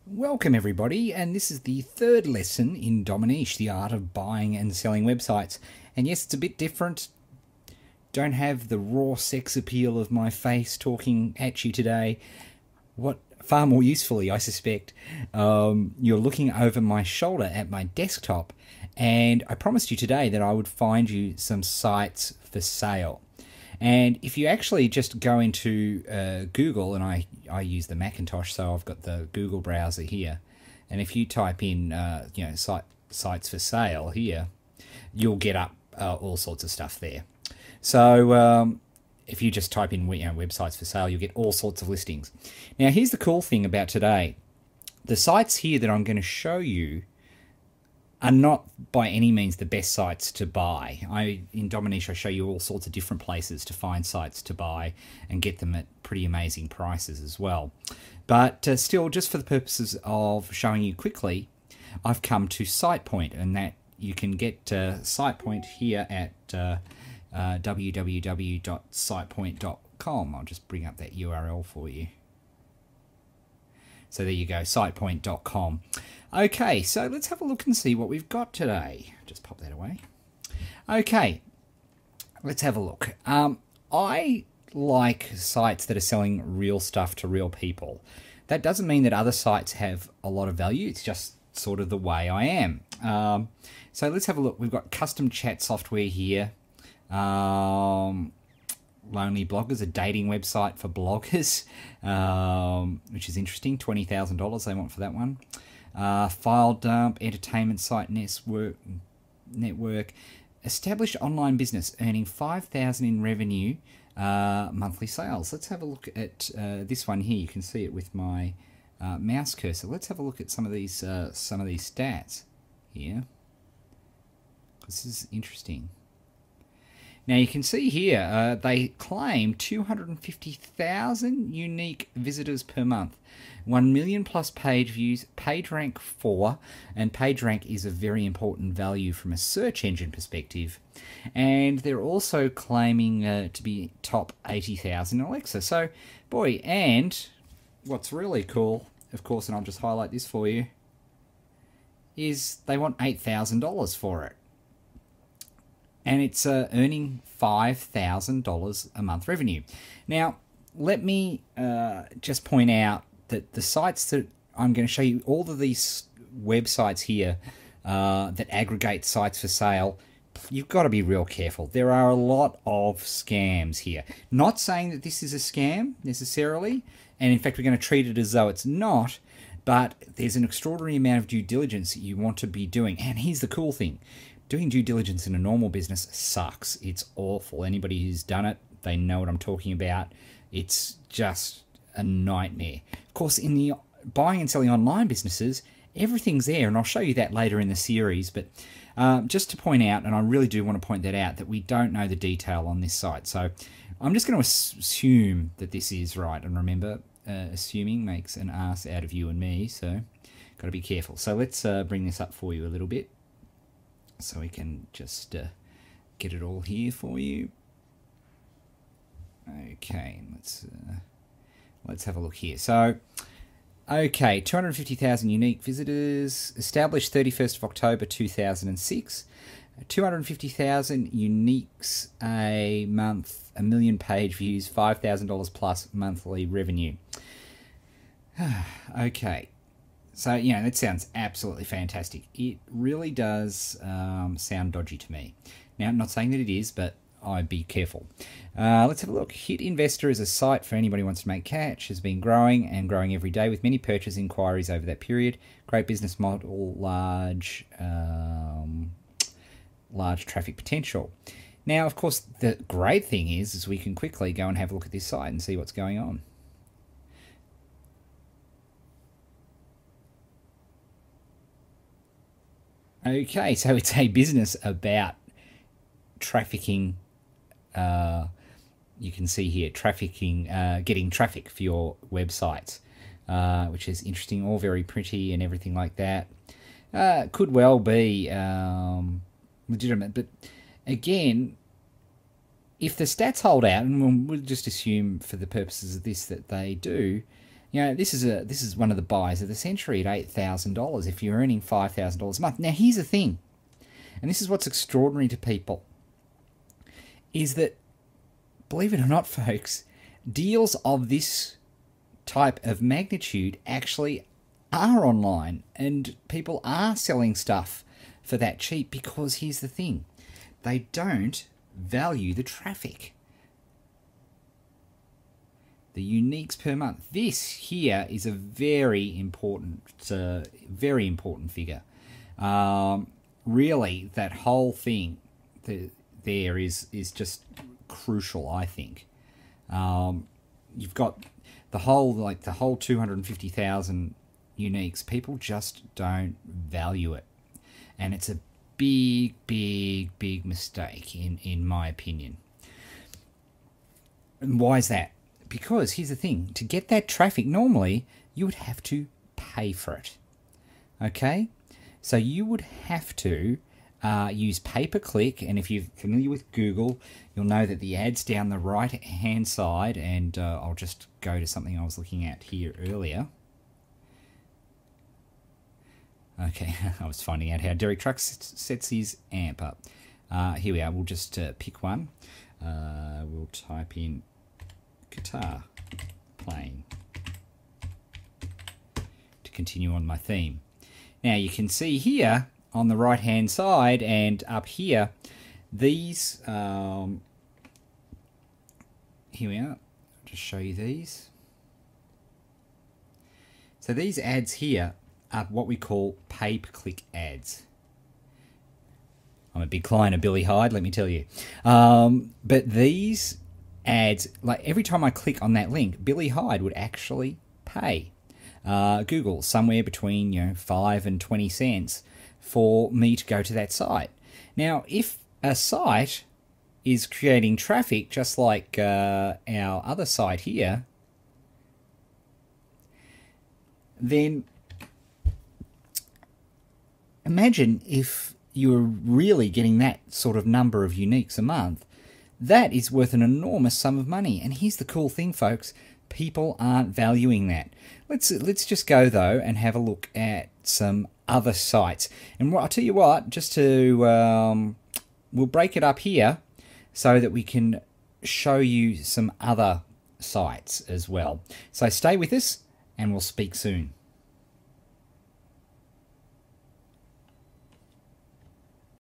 Welcome everybody, and this is the third lesson in Dominiche, the art of buying and selling websites. And yes, it's a bit different. Don't have the raw sex appeal of my face talking at you today. What far more usefully, I suspect, you're looking over my shoulder at my desktop, and I promised you today that I would find you some sites for sale. And if you actually just go into Google, and I use the Macintosh, so I've got the Google browser here, and if you type in sites for sale here, you'll get up all sorts of stuff there. So if you just type in websites for sale, you'll get all sorts of listings. Now here's the cool thing about today. The sites here that I'm going to show you are not by any means the best sites to buy. In Dominiche, I show you all sorts of different places to find sites to buy and get them at pretty amazing prices as well. But still, just for the purposes of showing you quickly, I've come to SitePoint, and that you can get SitePoint here at www.sitepoint.com. I'll just bring up that URL for you. So there you go, sitepoint.com. Okay, so let's have a look and see what we've got today. Just pop that away. Okay, let's have a look. I like sites that are selling real stuff to real people. That doesn't mean that other sites have a lot of value. It's just sort of the way I am. So let's have a look. We've got custom chat software here. Lonely Bloggers, a dating website for bloggers, which is interesting. $20,000 they want for that one. File dump, entertainment site network, established online business earning $5,000 in revenue, monthly sales. Let's have a look at this one here. You can see it with my mouse cursor. Let's have a look at some of these stats here. This is interesting. Now you can see here they claim 250,000 unique visitors per month, 1 million plus page views, PageRank 4, and PageRank is a very important value from a search engine perspective. And they're also claiming to be top 80,000 in Alexa. So, boy, and what's really cool, of course, and I'll just highlight this for you, is they want $8,000 for it. And it's earning $5,000 a month revenue. Now, let me just point out that the sites that I'm going to show you, all of these websites here that aggregate sites for sale, you've got to be real careful. There are a lot of scams here. Not saying that this is a scam necessarily, and in fact we're going to treat it as though it's not, but there's an extraordinary amount of due diligence that you want to be doing. And here's the cool thing. Doing due diligence in a normal business sucks. It's awful. Anybody who's done it, they know what I'm talking about. It's just a nightmare. Of course, in the buying and selling online businesses, everything's there, and I'll show you that later in the series. But just to point out, and I really do want to point that out, that we don't know the detail on this site. So I'm just going to assume that this is right. And remember, assuming makes an ass out of you and me, so got to be careful. So let's bring this up for you a little bit, so we can just get it all here for you. Okay, let's have a look here. So, okay, 250,000 unique visitors, established 31st of October 2006, 250,000 uniques a month, 1 million page views, $5,000 plus monthly revenue. Okay. So, that sounds absolutely fantastic. It really does sound dodgy to me. Now, I'm not saying that it is, but I'd be careful. Let's have a look. Hit Investor is a site for anybody who wants to make cash. Has been growing and growing every day with many purchase inquiries over that period. Great business model, large traffic potential. Now, of course, the great thing is we can quickly go and have a look at this site and see what's going on. Okay, so it's a business about trafficking. You can see here, trafficking, getting traffic for your websites, which is interesting, all very pretty and everything like that. Could well be legitimate, but again, if the stats hold out, and we'll just assume for the purposes of this that they do, You know, this is one of the buys of the century at $8,000 if you're earning $5,000 a month. Now, here's the thing, and this is what's extraordinary to people, is that, believe it or not, folks, deals of this type of magnitude actually are online, and people are selling stuff for that cheap because here's the thing, they don't value the traffic. The uniques per month. This here is a very important figure. Really, that whole thing there is just crucial, I think. You've got the whole 250,000 uniques. People just don't value it, and it's a big mistake in my opinion. And why is that? Because here's the thing, to get that traffic, normally you would have to pay for it. Okay? So you would have to use pay-per-click, and if you're familiar with Google, you'll know that the ads down the right-hand side, and I'll just go to something I was looking at here earlier. Okay, I was finding out how Derek Trucks sets his amp up. Here we are, we'll just pick one. We'll type in guitar playing to continue on my theme. Now you can see here on the right hand side and up here, these here we are, I'll just show you these. So these ads here are what we call pay-per-click ads. I'm a big client of Billy Hyde, let me tell you. But these ads, like every time I click on that link, Billy Hyde would actually pay Google somewhere between 5 and 20 cents for me to go to that site. Now, if a site is creating traffic just like our other site here, then imagine if you were really getting that sort of number of uniques a month. That is worth an enormous sum of money. And here's the cool thing, folks. People aren't valuing that. Let's just go, though, and have a look at some other sites. And I'll tell you what, just to... we'll break it up here so that we can show you some other sites as well. So stay with us, and we'll speak soon.